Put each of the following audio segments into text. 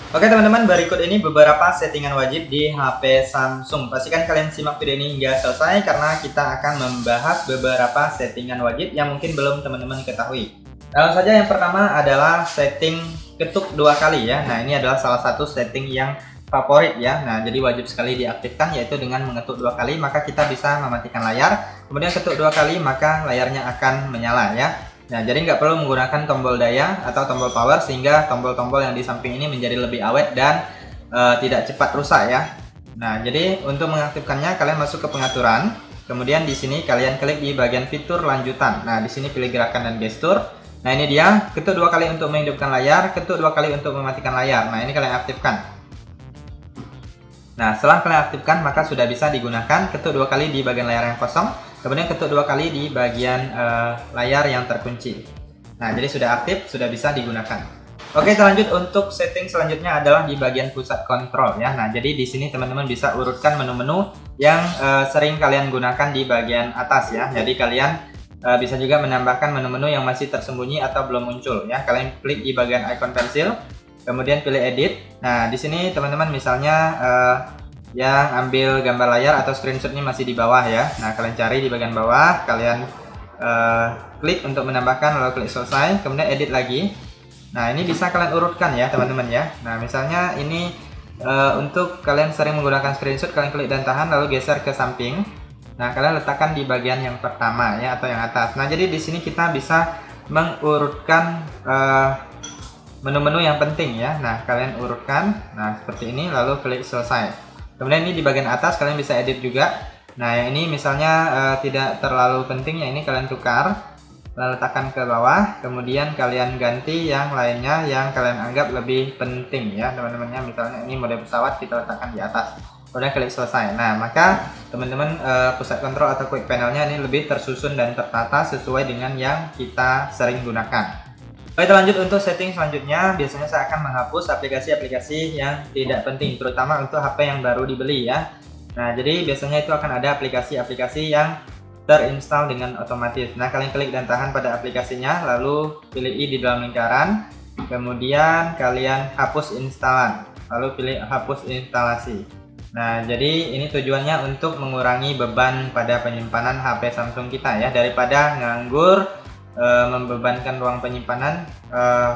Oke teman-teman, berikut ini beberapa settingan wajib di HP Samsung. Pastikan kalian simak video ini hingga selesai karena kita akan membahas beberapa settingan wajib yang mungkin belum teman-teman ketahui. Langsung saja, yang pertama adalah setting ketuk 2 kali ya. Nah, ini adalah salah satu setting yang favorit ya. Nah, jadi wajib sekali diaktifkan, yaitu dengan mengetuk 2 kali maka kita bisa mematikan layar. Kemudian ketuk 2 kali maka layarnya akan menyala ya. Nah, jadi nggak perlu menggunakan tombol daya atau tombol power sehingga tombol-tombol yang di samping ini menjadi lebih awet dan tidak cepat rusak ya. Nah, jadi untuk mengaktifkannya kalian masuk ke pengaturan, kemudian di sini kalian klik di bagian fitur lanjutan. Nah, di sini pilih gerakan dan gestur. Nah, ini dia, ketuk 2 kali untuk menghidupkan layar, ketuk 2 kali untuk mematikan layar. Nah, ini kalian aktifkan. Nah, setelah kalian aktifkan maka sudah bisa digunakan. Ketuk 2 kali di bagian layar yang kosong, kemudian ketuk 2 kali di bagian layar yang terkunci. Nah, jadi sudah aktif, sudah bisa digunakan. Oke, kita lanjut untuk setting selanjutnya adalah di bagian pusat kontrol ya. Nah, jadi di sini teman-teman bisa urutkan menu-menu yang sering kalian gunakan di bagian atas ya. Jadi kalian bisa juga menambahkan menu-menu yang masih tersembunyi atau belum muncul ya. Kalian klik di bagian icon pensil, kemudian pilih edit. Nah, di sini teman-teman misalnya yang ambil gambar layar atau screenshotnya masih di bawah ya. Nah, kalian cari di bagian bawah, kalian klik untuk menambahkan, lalu klik selesai, kemudian edit lagi. Nah, ini bisa kalian urutkan ya teman-teman ya. Nah, misalnya ini untuk kalian sering menggunakan screenshot, kalian klik dan tahan lalu geser ke samping. Nah, kalian letakkan di bagian yang pertama ya, atau yang atas. Nah, jadi di sini kita bisa mengurutkan menu-menu yang penting ya. Nah, kalian urutkan, nah seperti ini, lalu klik selesai. Kemudian ini di bagian atas kalian bisa edit juga. Nah, yang ini misalnya tidak terlalu penting, yang ini kalian tukar, lalu letakkan ke bawah, kemudian kalian ganti yang lainnya yang kalian anggap lebih penting ya teman-temannya. Misalnya ini mode pesawat, kita letakkan di atas. Udah, klik selesai. Nah, maka teman-teman pusat kontrol atau quick panelnya ini lebih tersusun dan tertata sesuai dengan yang kita sering gunakan. Kita lanjut untuk setting selanjutnya. Biasanya saya akan menghapus aplikasi-aplikasi yang tidak penting, terutama untuk HP yang baru dibeli ya. Nah, jadi biasanya itu akan ada aplikasi-aplikasi yang terinstall dengan otomatis. Nah, kalian klik dan tahan pada aplikasinya, lalu pilih I di dalam lingkaran, kemudian kalian hapus instalan, lalu pilih hapus instalasi. Nah, jadi ini tujuannya untuk mengurangi beban pada penyimpanan HP Samsung kita ya, daripada nganggur membebankan ruang penyimpanan,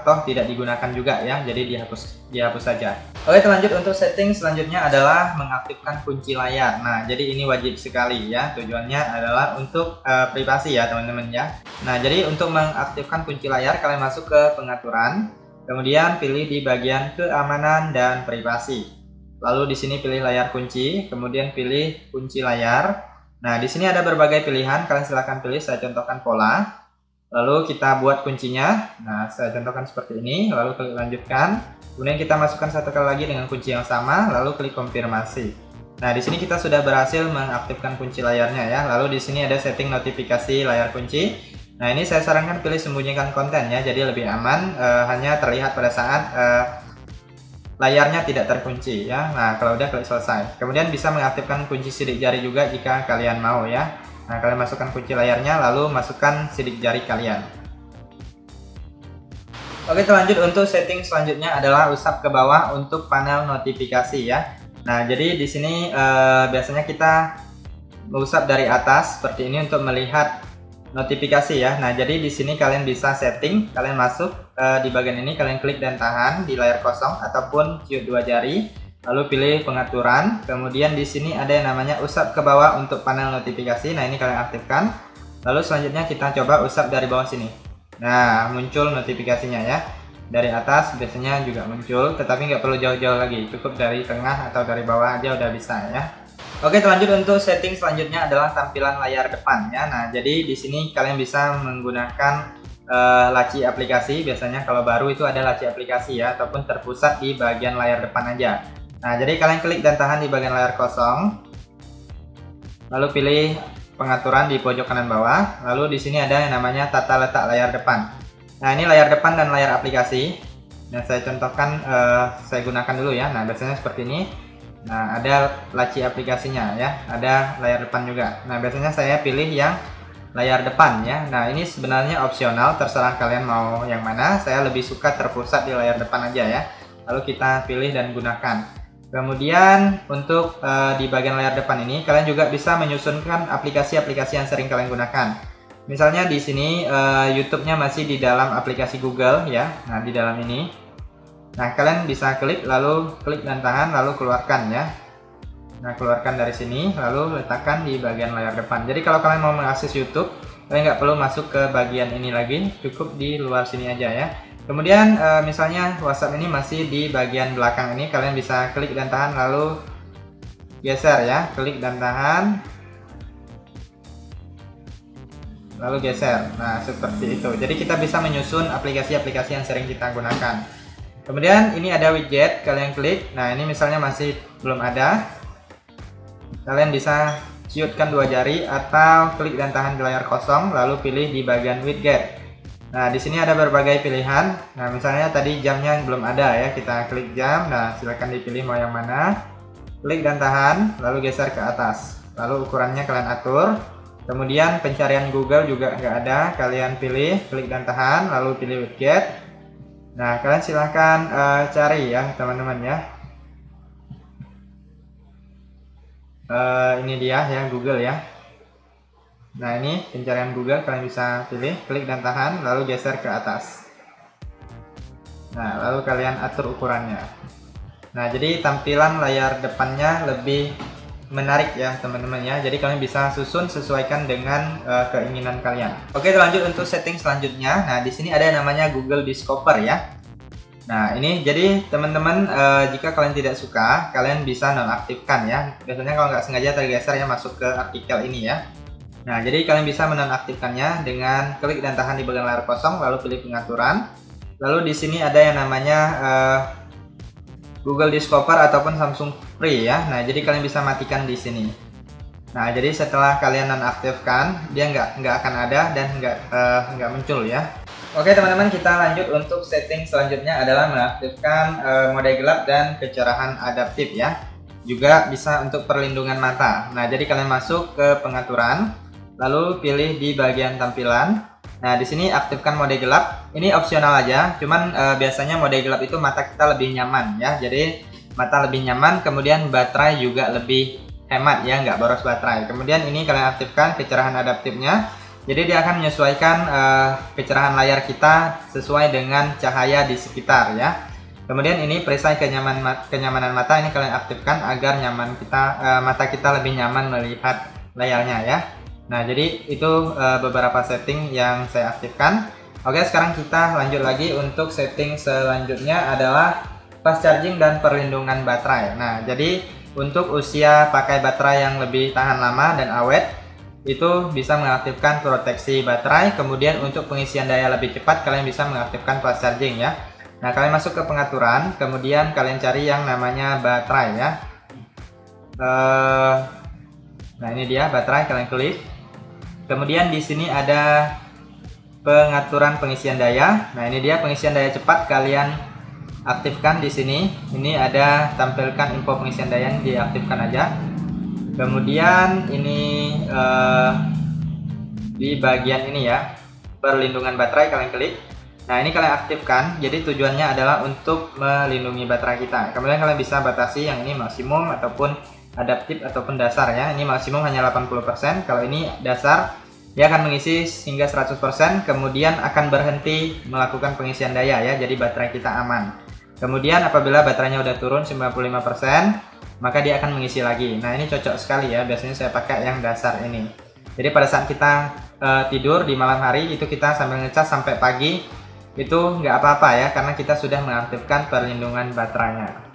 toh tidak digunakan juga ya, jadi dihapus saja. Oke, kita lanjut untuk setting selanjutnya adalah mengaktifkan kunci layar. Nah, jadi ini wajib sekali ya, tujuannya adalah untuk privasi ya teman-teman ya. Nah, jadi untuk mengaktifkan kunci layar kalian masuk ke pengaturan, kemudian pilih di bagian keamanan dan privasi. Lalu di sini pilih layar kunci, kemudian pilih kunci layar. Nah, di sini ada berbagai pilihan, kalian silahkan pilih. Saya contohkan pola. Lalu kita buat kuncinya. Nah, saya contohkan seperti ini, lalu klik lanjutkan. Kemudian kita masukkan satu kali lagi dengan kunci yang sama, lalu klik konfirmasi. Nah, di sini kita sudah berhasil mengaktifkan kunci layarnya ya. Lalu di sini ada setting notifikasi layar kunci. Nah, ini saya sarankan pilih sembunyikan konten ya, jadi lebih aman, hanya terlihat pada saat layarnya tidak terkunci ya. Nah, kalau udah klik selesai. Kemudian bisa mengaktifkan kunci sidik jari juga jika kalian mau ya. Nah, kalian masukkan kunci layarnya, lalu masukkan sidik jari kalian. Oke, kita lanjut untuk setting selanjutnya adalah usap ke bawah untuk panel notifikasi ya. Nah, jadi di sini biasanya kita mengusap dari atas seperti ini untuk melihat notifikasi ya. Nah, jadi di sini kalian bisa setting, kalian masuk di bagian ini, kalian klik dan tahan di layar kosong ataupun ciut 2 jari. Lalu pilih pengaturan, kemudian di sini ada yang namanya usap ke bawah untuk panel notifikasi. Nah, ini kalian aktifkan. Lalu selanjutnya kita coba usap dari bawah sini. Nah, muncul notifikasinya ya. Dari atas biasanya juga muncul, tetapi nggak perlu jauh-jauh lagi. Cukup dari tengah atau dari bawah aja udah bisa ya. Oke, lanjut untuk setting selanjutnya adalah tampilan layar depan ya. Nah, jadi di sini kalian bisa menggunakan laci aplikasi. Biasanya kalau baru itu ada laci aplikasi ya, ataupun terpusat di bagian layar depan aja. Nah, jadi kalian klik dan tahan di bagian layar kosong, lalu pilih pengaturan di pojok kanan bawah, lalu di sini ada yang namanya tata letak layar depan. Nah, ini layar depan dan layar aplikasi. Nah, saya contohkan, saya gunakan dulu ya. Nah, biasanya seperti ini. Nah, ada laci aplikasinya ya, ada layar depan juga. Nah, biasanya saya pilih yang layar depan ya. Nah, ini sebenarnya opsional, terserah kalian mau yang mana. Saya lebih suka terpusat di layar depan aja ya. lalu kita pilih dan gunakan. Kemudian untuk di bagian layar depan ini kalian juga bisa menyusunkan aplikasi-aplikasi yang sering kalian gunakan. Misalnya di sini YouTube-nya masih di dalam aplikasi Google ya. Nah, di dalam ini. Nah, kalian bisa klik dan tahan lalu keluarkan ya. Nah, keluarkan dari sini lalu letakkan di bagian layar depan. Jadi kalau kalian mau mengakses YouTube, kalian nggak perlu masuk ke bagian ini lagi, cukup di luar sini aja ya. Kemudian misalnya WhatsApp ini masih di bagian belakang ini, kalian bisa klik dan tahan lalu geser ya, klik dan tahan lalu geser. Nah, seperti itu. Jadi kita bisa menyusun aplikasi-aplikasi yang sering kita gunakan. Kemudian ini ada widget, kalian klik. Nah, ini misalnya masih belum ada, kalian bisa ciutkan 2 jari atau klik dan tahan di layar kosong lalu pilih di bagian widget. Nah, di sini ada berbagai pilihan. Nah, misalnya tadi jamnya belum ada ya, kita klik jam. Nah, silakan dipilih mau yang mana. Klik dan tahan, lalu geser ke atas. Lalu ukurannya kalian atur. Kemudian pencarian Google juga nggak ada, kalian pilih, klik dan tahan, lalu pilih widget. Nah, kalian silahkan cari ya, teman-teman ya. Ini dia ya, Google ya. Nah, ini pencarian Google, kalian bisa pilih, klik dan tahan, lalu geser ke atas. Nah, lalu kalian atur ukurannya. Nah, jadi tampilan layar depannya lebih menarik ya teman-teman ya. Jadi kalian bisa susun sesuaikan dengan keinginan kalian. Oke, lanjut untuk setting selanjutnya. Nah, di sini ada yang namanya Google Discover ya. Nah, ini jadi teman-teman jika kalian tidak suka, kalian bisa nonaktifkan ya. Biasanya kalau nggak sengaja tergeser ya masuk ke artikel ini ya. Nah, jadi kalian bisa menonaktifkannya dengan klik dan tahan di bagian layar kosong, lalu pilih pengaturan. Lalu di sini ada yang namanya Google Discover ataupun Samsung Free ya. Nah, jadi kalian bisa matikan di sini. Nah, jadi setelah kalian nonaktifkan, dia nggak akan ada dan nggak muncul ya. Oke teman-teman, kita lanjut untuk setting selanjutnya adalah mengaktifkan mode gelap dan kecerahan adaptif ya. Juga bisa untuk perlindungan mata. Nah, jadi kalian masuk ke pengaturan, lalu pilih di bagian tampilan. Nah, di sini aktifkan mode gelap. Ini opsional aja, cuman biasanya mode gelap itu mata kita lebih nyaman ya. Jadi mata lebih nyaman, kemudian baterai juga lebih hemat ya, nggak boros baterai. Kemudian ini kalian aktifkan kecerahan adaptifnya. Jadi dia akan menyesuaikan kecerahan layar kita sesuai dengan cahaya di sekitar ya. Kemudian ini perisai kenyamanan mata, ini kalian aktifkan agar mata kita lebih nyaman melihat layarnya ya. Nah, jadi itu beberapa setting yang saya aktifkan. Oke, sekarang kita lanjut lagi untuk setting selanjutnya adalah fast charging dan perlindungan baterai. Nah, jadi untuk usia pakai baterai yang lebih tahan lama dan awet, itu bisa mengaktifkan proteksi baterai. Kemudian untuk pengisian daya lebih cepat, kalian bisa mengaktifkan fast charging ya. Nah, kalian masuk ke pengaturan, kemudian kalian cari yang namanya baterai ya. Nah, ini dia baterai, kalian klik. Kemudian di sini ada pengaturan pengisian daya. Nah, ini dia pengisian daya cepat, kalian aktifkan di sini. Ini ada tampilkan info pengisian daya, diaktifkan aja. Kemudian ini di bagian ini ya, perlindungan baterai, kalian klik. Nah, ini kalian aktifkan. Jadi tujuannya adalah untuk melindungi baterai kita. Kemudian kalian bisa batasi yang ini maksimum ataupun adaptif ataupun dasar ya. Ini maksimum hanya 80%. Kalau ini dasar, dia akan mengisi hingga 100%, kemudian akan berhenti melakukan pengisian daya ya. Jadi baterai kita aman. Kemudian apabila baterainya udah turun 95%, maka dia akan mengisi lagi. Nah, ini cocok sekali ya. Biasanya saya pakai yang dasar ini. Jadi pada saat kita tidur di malam hari, itu kita sambil ngecas sampai pagi, itu nggak apa-apa ya, karena kita sudah mengaktifkan perlindungan baterainya.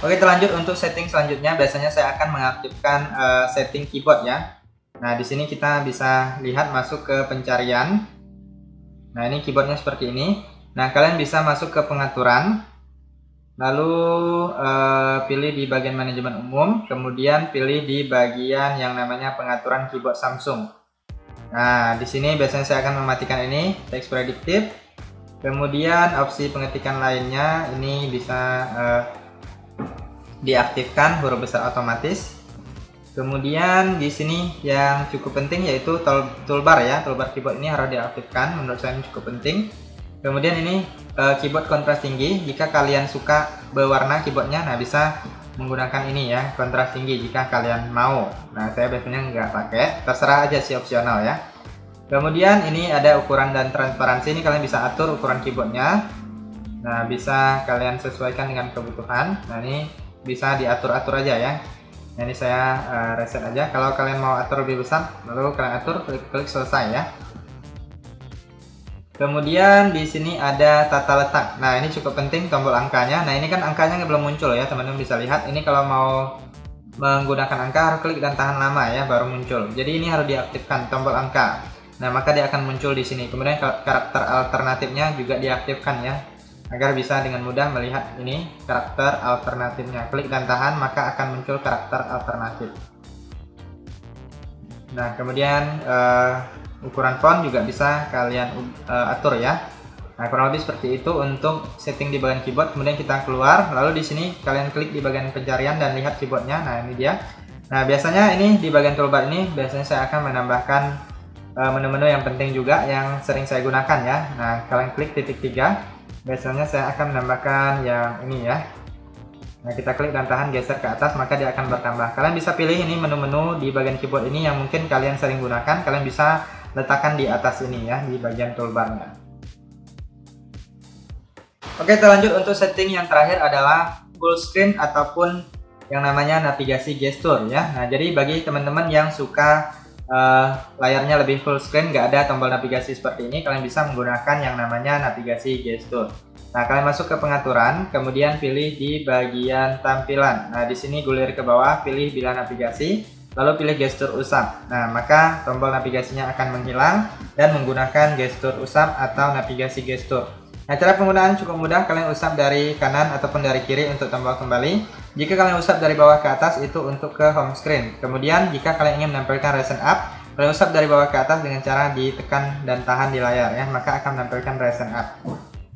Oke, terlanjut untuk setting selanjutnya. Biasanya saya akan mengaktifkan setting keyboard ya. Nah, di sini kita bisa lihat masuk ke pencarian. Nah, ini keyboardnya seperti ini. Nah, kalian bisa masuk ke pengaturan, lalu pilih di bagian manajemen umum, kemudian pilih di bagian yang namanya pengaturan keyboard Samsung. Nah, di sini biasanya saya akan mematikan ini teks prediktif. Kemudian opsi pengetikan lainnya ini bisa diaktifkan huruf besar otomatis. Kemudian di sini yang cukup penting yaitu toolbar ya, toolbar keyboard ini harus diaktifkan, menurut saya ini cukup penting. Kemudian ini keyboard kontras tinggi. Jika kalian suka berwarna keyboardnya, nah bisa menggunakan ini ya, kontras tinggi jika kalian mau. Nah saya biasanya nggak pakai, terserah aja sih, opsional ya. Kemudian ini ada ukuran dan transparansi. Ini kalian bisa atur ukuran keyboardnya. Nah bisa kalian sesuaikan dengan kebutuhan. Nah ini bisa diatur-atur aja ya. Nah, ini saya reset aja. Kalau kalian mau atur lebih besar, lalu kalian atur, klik selesai ya. Kemudian di sini ada tata letak. Nah ini cukup penting, tombol angkanya. Nah ini kan angkanya belum muncul ya, teman-teman bisa lihat. Ini kalau mau menggunakan angka harus klik dan tahan lama ya, baru muncul. Jadi ini harus diaktifkan tombol angka. Nah maka dia akan muncul di sini. Kemudian karakter alternatifnya juga diaktifkan ya, agar bisa dengan mudah melihat ini karakter alternatifnya. Klik dan tahan maka akan muncul karakter alternatif. Nah kemudian ukuran font juga bisa kalian atur ya. Nah kurang lebih seperti itu untuk setting di bagian keyboard. Kemudian kita keluar, lalu di sini kalian klik di bagian pencarian dan lihat keyboardnya. Nah ini dia. Nah biasanya ini di bagian toolbar ini biasanya saya akan menambahkan menu-menu yang penting juga yang sering saya gunakan ya. Nah kalian klik titik 3. Biasanya saya akan menambahkan yang ini ya. Nah kita klik dan tahan, geser ke atas maka dia akan bertambah. Kalian bisa pilih ini menu-menu di bagian keyboard ini yang mungkin kalian sering gunakan. Kalian bisa letakkan di atas ini ya, di bagian toolbarnya. Oke, kita lanjut untuk setting yang terakhir adalah full screen ataupun yang namanya navigasi gestur ya. Nah jadi bagi teman-teman yang suka layarnya lebih full screen, nggak ada tombol navigasi seperti ini, kalian bisa menggunakan yang namanya navigasi gestur. Nah kalian masuk ke pengaturan, kemudian pilih di bagian tampilan. Nah di sini gulir ke bawah, pilih bila navigasi, lalu pilih gestur usap. Nah maka tombol navigasinya akan menghilang dan menggunakan gestur usap atau navigasi gestur. Nah cara penggunaan cukup mudah, kalian usap dari kanan ataupun dari kiri untuk tombol kembali. Jika kalian usap dari bawah ke atas itu untuk ke home screen. Kemudian jika kalian ingin menampilkan recent up, kalian usap dari bawah ke atas dengan cara ditekan dan tahan di layar ya, maka akan menampilkan recent up.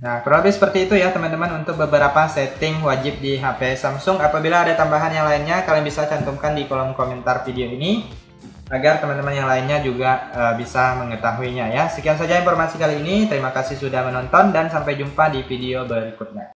Nah kurang lebih seperti itu ya teman-teman untuk beberapa setting wajib di HP Samsung. Apabila ada tambahan yang lainnya, kalian bisa cantumkan di kolom komentar video ini agar teman-teman yang lainnya juga bisa mengetahuinya ya. Sekian saja informasi kali ini. Terima kasih sudah menonton dan sampai jumpa di video berikutnya.